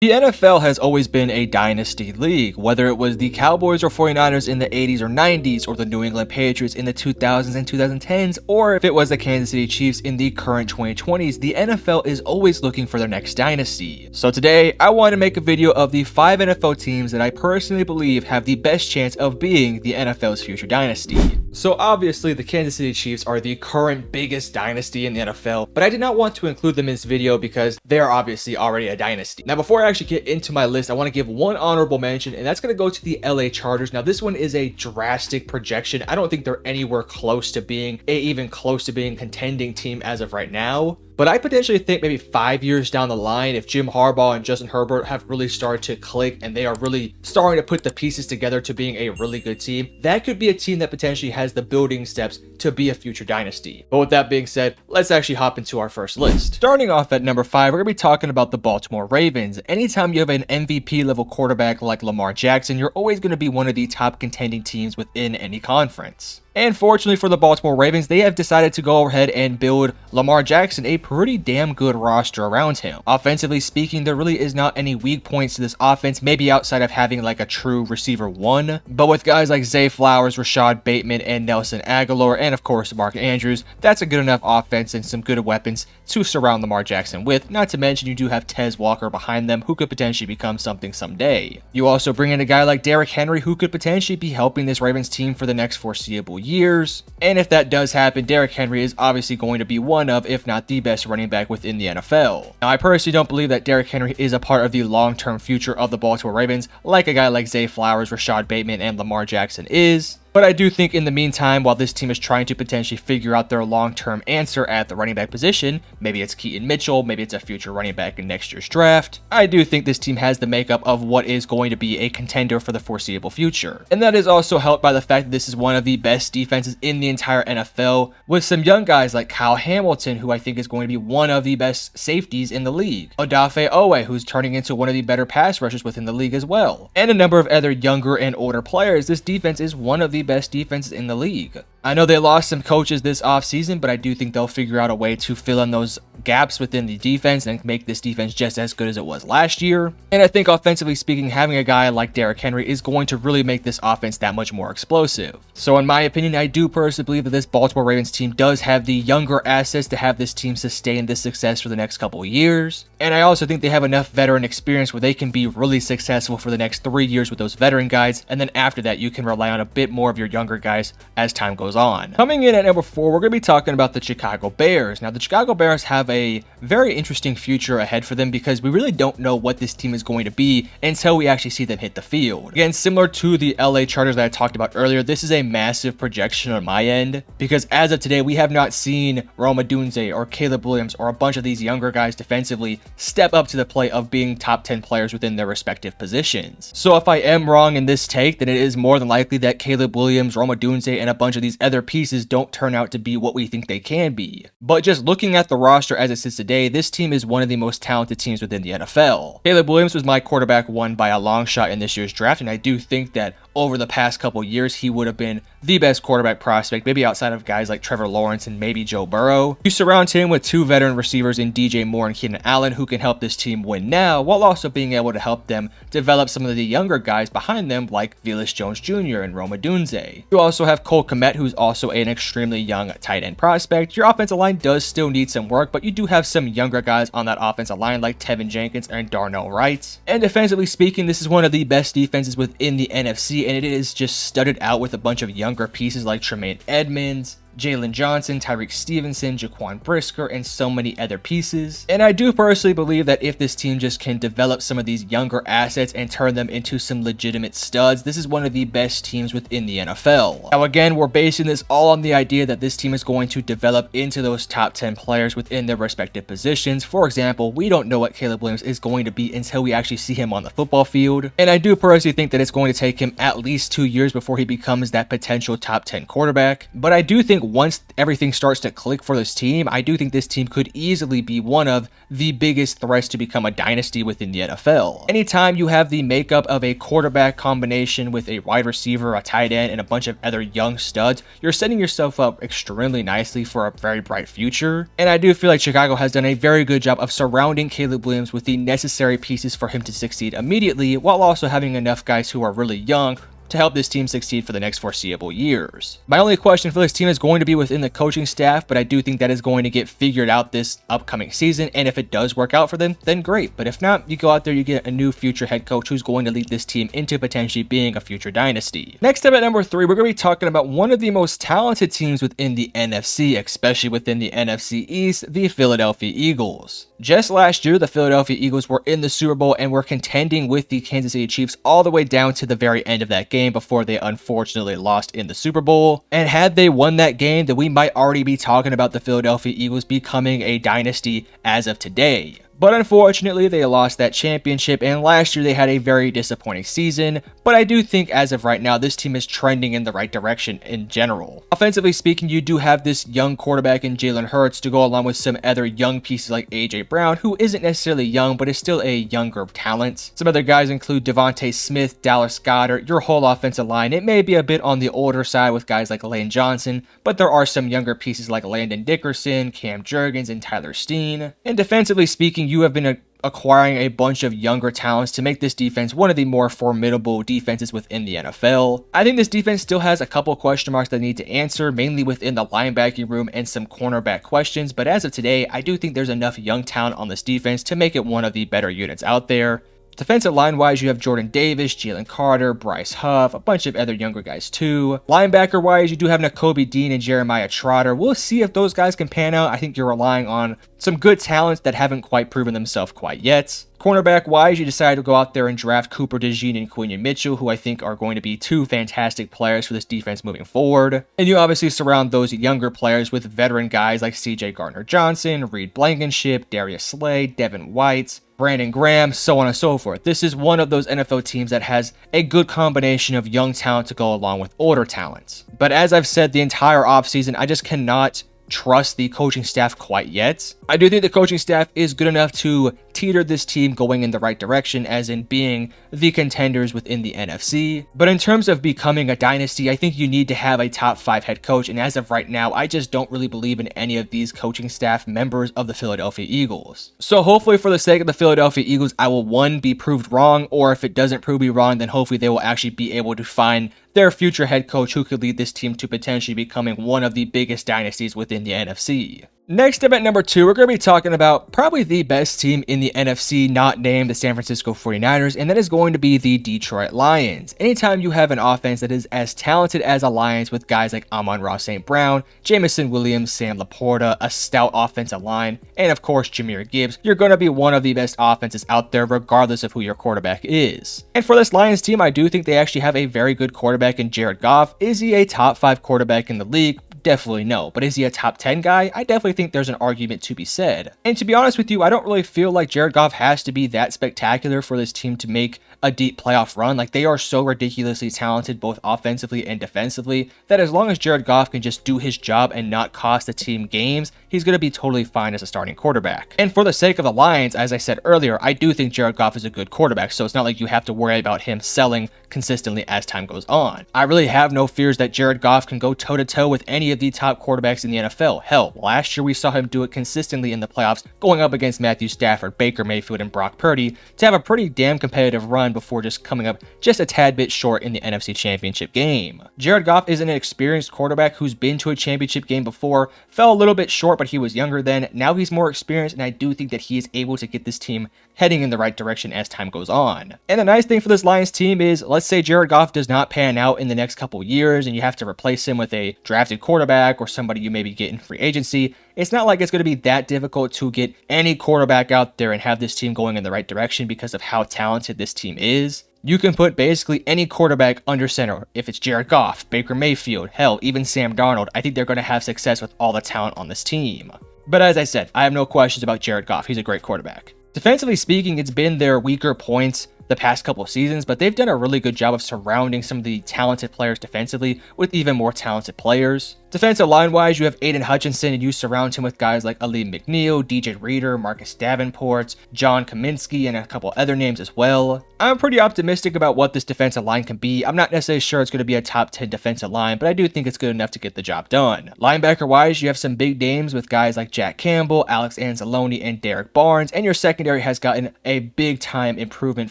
The NFL has always been a dynasty league, whether it was the Cowboys or 49ers in the 80s or 90s, or the New England Patriots in the 2000s and 2010s, or if it was the Kansas City Chiefs in the current 2020s, the NFL is always looking for their next dynasty. So today, I want to make a video of the 5 NFL teams that I personally believe have the best chance of being the NFL's future dynasty. So obviously, the Kansas City Chiefs are the current biggest dynasty in the NFL, but I did not want to include them in this video because they are obviously already a dynasty. Now, before I actually get into my list, I want to give one honorable mention, and that's going to go to the LA Chargers. Now, this one is a drastic projection. I don't think they're anywhere close to being even close to being a contending team as of right now. But I potentially think maybe 5 years down the line, if Jim Harbaugh and Justin Herbert have really started to click and they are really starting to put the pieces together to being a really good team, that could be a team that potentially has the building steps to be a future dynasty. But with that being said, let's actually hop into our first list. Starting off at number 5, we're going to be talking about the Baltimore Ravens. Anytime you have an MVP level quarterback like Lamar Jackson, you're always going to be one of the top contending teams within any conference. And fortunately for the Baltimore Ravens, they have decided to go ahead and build Lamar Jackson a pretty damn good roster around him. Offensively speaking, there really is not any weak points to this offense, maybe outside of having like a true receiver one. But with guys like Zay Flowers, Rashad Bateman, and Nelson Aguilar, and of course Mark Andrews, that's a good enough offense and some good weapons to surround Lamar Jackson with. Not to mention you do have Tez Walker behind them, who could potentially become something someday. You also bring in a guy like Derrick Henry, who could potentially be helping this Ravens team for the next foreseeable years. And if that does happen, Derrick Henry is obviously going to be one of, if not the best running back within the NFL. Now, I personally don't believe that Derrick Henry is a part of the long-term future of the Baltimore Ravens, like a guy like Zay Flowers, Rashad Bateman, and Lamar Jackson is. But I do think in the meantime, while this team is trying to potentially figure out their long-term answer at the running back position, maybe it's Keaton Mitchell, maybe it's a future running back in next year's draft, I do think this team has the makeup of what is going to be a contender for the foreseeable future. And that is also helped by the fact that this is one of the best defenses in the entire NFL, with some young guys like Kyle Hamilton, who I think is going to be one of the best safeties in the league, Odafe Oweh, who's turning into one of the better pass rushers within the league as well, and a number of other younger and older players. This defense is one of the best defenses in the league. I know they lost some coaches this offseason, but I do think they'll figure out a way to fill in those gaps within the defense and make this defense just as good as it was last year. And I think offensively speaking, having a guy like Derrick Henry is going to really make this offense that much more explosive. So in my opinion, I do personally believe that this Baltimore Ravens team does have the younger assets to have this team sustain this success for the next couple of years. And I also think they have enough veteran experience where they can be really successful for the next 3 years with those veteran guys. And then after that, you can rely on a bit more of your younger guys as time goes on. Coming in at number 4, we're going to be talking about the Chicago Bears. Now, the Chicago Bears have a very interesting future ahead for them because we really don't know what this team is going to be until we actually see them hit the field. Again, similar to the LA Chargers that I talked about earlier, this is a massive projection on my end because as of today, we have not seen Rome Odunze or Caleb Williams or a bunch of these younger guys defensively step up to the plate of being top 10 players within their respective positions. So if I am wrong in this take, then it is more than likely that Caleb Williams, Rome Odunze, and a bunch of these other pieces don't turn out to be what we think they can be. But just looking at the roster as it sits today, this team is one of the most talented teams within the NFL. Caleb Williams was my quarterback one by a long shot in this year's draft, and I do think that over the past couple years, he would have been the best quarterback prospect, maybe outside of guys like Trevor Lawrence and maybe Joe Burrow. You surround him with 2 veteran receivers in DJ Moore and Keenan Allen, who can help this team win now, while also being able to help them develop some of the younger guys behind them, like Velus Jones Jr. and Rome Odunze. You also have Cole Kmet, who's also an extremely young tight end prospect. Your offensive line does still need some work, but you do have some younger guys on that offensive line like Tevin Jenkins and Darnell Wright. And defensively speaking, this is one of the best defenses within the NFC, and it is just studded out with a bunch of younger pieces like Tremaine Edmonds, Jalen Johnson, Tyreek Stevenson, Jaquan Brisker, and so many other pieces. And I do personally believe that if this team just can develop some of these younger assets and turn them into some legitimate studs, this is one of the best teams within the NFL. Now again, we're basing this all on the idea that this team is going to develop into those top 10 players within their respective positions. For example, we don't know what Caleb Williams is going to be until we actually see him on the football field. And I do personally think that it's going to take him at least 2 years before he becomes that potential top 10 quarterback. But I do think once everything starts to click for this team, I do think this team could easily be one of the biggest threats to become a dynasty within the NFL. Anytime you have the makeup of a quarterback combination with a wide receiver, a tight end, and a bunch of other young studs, you're setting yourself up extremely nicely for a very bright future. And I do feel like Chicago has done a very good job of surrounding Caleb Williams with the necessary pieces for him to succeed immediately, while also having enough guys who are really young to help this team succeed for the next foreseeable years. My only question for this team is going to be within the coaching staff, but I do think that is going to get figured out this upcoming season, and if it does work out for them, then great. But if not, you go out there, you get a new future head coach who's going to lead this team into potentially being a future dynasty. Next up at number 3, we're going to be talking about one of the most talented teams within the NFC, especially within the NFC East, the Philadelphia Eagles. Just last year, the Philadelphia Eagles were in the Super Bowl and were contending with the Kansas City Chiefs all the way down to the very end of that game before they unfortunately lost in the Super Bowl. And had they won that game, then we might already be talking about the Philadelphia Eagles becoming a dynasty as of today. But unfortunately, they lost that championship, and last year they had a very disappointing season. But I do think as of right now, this team is trending in the right direction in general. Offensively speaking, you do have this young quarterback in Jalen Hurts to go along with some other young pieces like A.J. Brown, who isn't necessarily young, but is still a younger talent. Some other guys include Devontae Smith, Dallas Goedert, your whole offensive line. It may be a bit on the older side with guys like Lane Johnson, but there are some younger pieces like Landon Dickerson, Cam Jurgens, and Tyler Steen. And defensively speaking, you have been acquiring a bunch of younger talents to make this defense one of the more formidable defenses within the NFL. I think this defense still has a couple question marks that need to answer, mainly within the linebacking room and some cornerback questions, but as of today, I do think there's enough young talent on this defense to make it one of the better units out there. Defensive line-wise, you have Jordan Davis, Jalen Carter, Bryce Huff, a bunch of other younger guys too. Linebacker-wise, you do have Nakobe Dean and Jeremiah Trotter. We'll see if those guys can pan out. I think you're relying on some good talents that haven't quite proven themselves quite yet. Cornerback-wise, you decided to go out there and draft Cooper DeJean and Quinion Mitchell, who I think are going to be two fantastic players for this defense moving forward. And you obviously surround those younger players with veteran guys like C.J. Gardner-Johnson, Reed Blankenship, Darius Slay, Devin White, Brandon Graham, so on and so forth. This is one of those NFL teams that has a good combination of young talent to go along with older talent. But as I've said the entire offseason, I just cannot trust the coaching staff quite yet. I do think the coaching staff is good enough to teeter this team going in the right direction, as in being the contenders within the NFC. But in terms of becoming a dynasty, I think you need to have a top 5 head coach, and as of right now, I just don't really believe in any of these coaching staff members of the Philadelphia Eagles. So hopefully for the sake of the Philadelphia Eagles, I will, one, be proved wrong, or if it doesn't prove me wrong, then hopefully they will actually be able to find their future head coach who could lead this team to potentially becoming one of the biggest dynasties within the NFC. Next up at number 2, we're going to be talking about probably the best team in the NFC, not named the San Francisco 49ers, and that is going to be the Detroit Lions. Anytime you have an offense that is as talented as a Lions with guys like Amon-Ra St. Brown, Jamison Williams, Sam Laporta, a stout offensive line, and of course Jahmyr Gibbs, you're going to be one of the best offenses out there regardless of who your quarterback is. And for this Lions team, I do think they actually have a very good quarterback in Jared Goff. Is he a top 5 quarterback in the league? Definitely no. But is he a top 10 guy? I definitely think there's an argument to be said. And to be honest with you, I don't really feel like Jared Goff has to be that spectacular for this team to make a deep playoff run. Like, they are so ridiculously talented both offensively and defensively that as long as Jared Goff can just do his job and not cost the team games, he's going to be totally fine as a starting quarterback. And for the sake of the Lions, as I said earlier, I do think Jared Goff is a good quarterback, so it's not like you have to worry about him selling consistently as time goes on. I really have no fears that Jared Goff can go toe-to-toe with any of the top quarterbacks in the NFL. Hell, last year we saw him do it consistently in the playoffs, going up against Matthew Stafford, Baker Mayfield, and Brock Purdy to have a pretty damn competitive run before just coming up just a tad bit short in the NFC Championship game. Jared Goff is an experienced quarterback who's been to a championship game before, fell a little bit short, but he was younger then. Now he's more experienced, and I do think that he is able to get this team heading in the right direction as time goes on. And the nice thing for this Lions team is, let's say Jared Goff does not pan out in the next couple years and you have to replace him with a drafted quarterback or somebody you maybe get in free agency. It's not like it's going to be that difficult to get any quarterback out there and have this team going in the right direction because of how talented this team is. You can put basically any quarterback under center. If it's Jared Goff, Baker Mayfield, hell, even Sam Darnold, I think they're going to have success with all the talent on this team. But as I said, I have no questions about Jared Goff. He's a great quarterback. Defensively speaking, it's been their weaker points the past couple of seasons, but they've done a really good job of surrounding some of the talented players defensively with even more talented players. Defensive line-wise, you have Aiden Hutchinson, and you surround him with guys like Aleem McNeil, DJ Reader, Marcus Davenport, John Kaminsky, and a couple other names as well. I'm pretty optimistic about what this defensive line can be. I'm not necessarily sure it's going to be a top 10 defensive line, but I do think it's good enough to get the job done. Linebacker-wise, you have some big names with guys like Jack Campbell, Alex Anzalone, and Derek Barnes, and your secondary has gotten a big-time improvement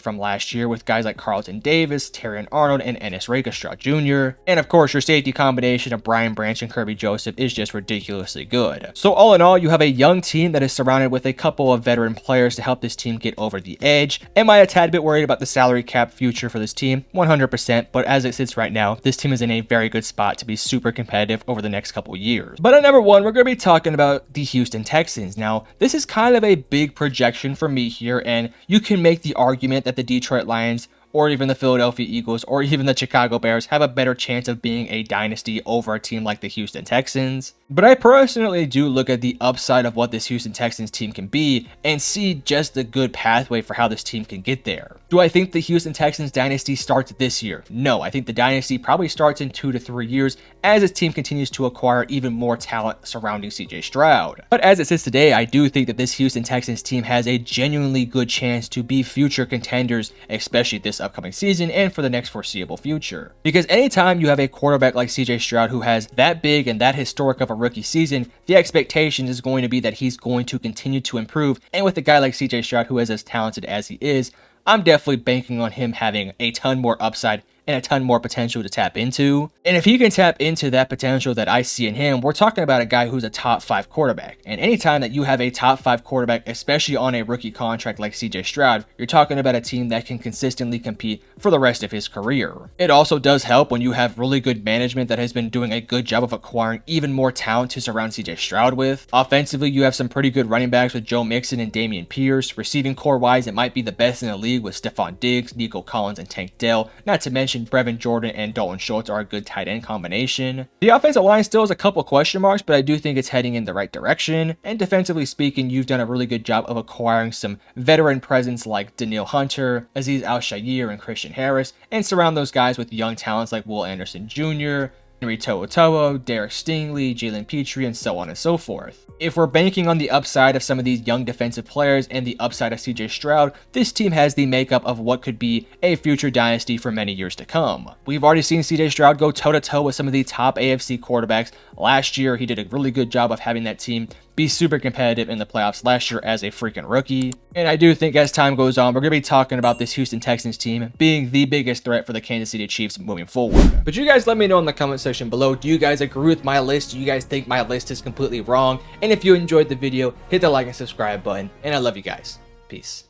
from last year with guys like Carlton Davis, Terrion Arnold, and Ennis Rakestraw Jr. And of course, your safety combination of Brian Branch and Kirby Joseph is just ridiculously good. So all in all, you have a young team that is surrounded with a couple of veteran players to help this team get over the edge. Am I a tad bit worried about the salary cap future for this team? 100%, but as it sits right now, this team is in a very good spot to be super competitive over the next couple years. But at number 1, we're going to be talking about the Houston Texans. Now, this is kind of a big projection for me here, and you can make the argument that the Detroit Lions or even the Philadelphia Eagles, or even the Chicago Bears have a better chance of being a dynasty over a team like the Houston Texans. But I personally do look at the upside of what this Houston Texans team can be and see just a good pathway for how this team can get there. Do I think the Houston Texans dynasty starts this year? No, I think the dynasty probably starts in 2 to 3 years as this team continues to acquire even more talent surrounding CJ Stroud. But as it sits today, I do think that this Houston Texans team has a genuinely good chance to be future contenders, especially this upcoming season and for the next foreseeable future. Because anytime you have a quarterback like CJ Stroud who has that big and that historic of a rookie season, the expectation is going to be that he's going to continue to improve. And with a guy like CJ Stroud who is as talented as he is, I'm definitely banking on him having a ton more upside and a ton more potential to tap into. And if he can tap into that potential that I see in him, we're talking about a guy who's a top 5 quarterback. And anytime that you have a top 5 quarterback, especially on a rookie contract like CJ Stroud, you're talking about a team that can consistently compete for the rest of his career. It also does help when you have really good management that has been doing a good job of acquiring even more talent to surround CJ Stroud with. Offensively, you have some pretty good running backs with Joe Mixon and Damian Pierce. Receiving core wise, it might be the best in the league with Stephon Diggs, Nico Collins, and Tank Dell. Not to mention Brevin Jordan and Dalton Schultz are a good tight end combination. The offensive line still has a couple question marks, but I do think it's heading in the right direction. And defensively speaking, you've done a really good job of acquiring some veteran presence like Daniil Hunter, Azeez Al-Shaair, and Christian Harris, and surround those guys with young talents like Will Anderson Jr., Henry To'oTo'o, Derek Stingley, Jalen Petrie, and so on and so forth. If we're banking on the upside of some of these young defensive players and the upside of CJ Stroud, this team has the makeup of what could be a future dynasty for many years to come. We've already seen CJ Stroud go toe-to-toe with some of the top AFC quarterbacks. Last year, he did a really good job of having that team be super competitive in the playoffs last year as a freaking rookie. And I do think as time goes on, we're going to be talking about this Houston Texans team being the biggest threat for the Kansas City Chiefs moving forward. But you guys let me know in the comment section below, do you guys agree with my list? Do you guys think my list is completely wrong? And if you enjoyed the video, hit the like and subscribe button. And I love you guys. Peace.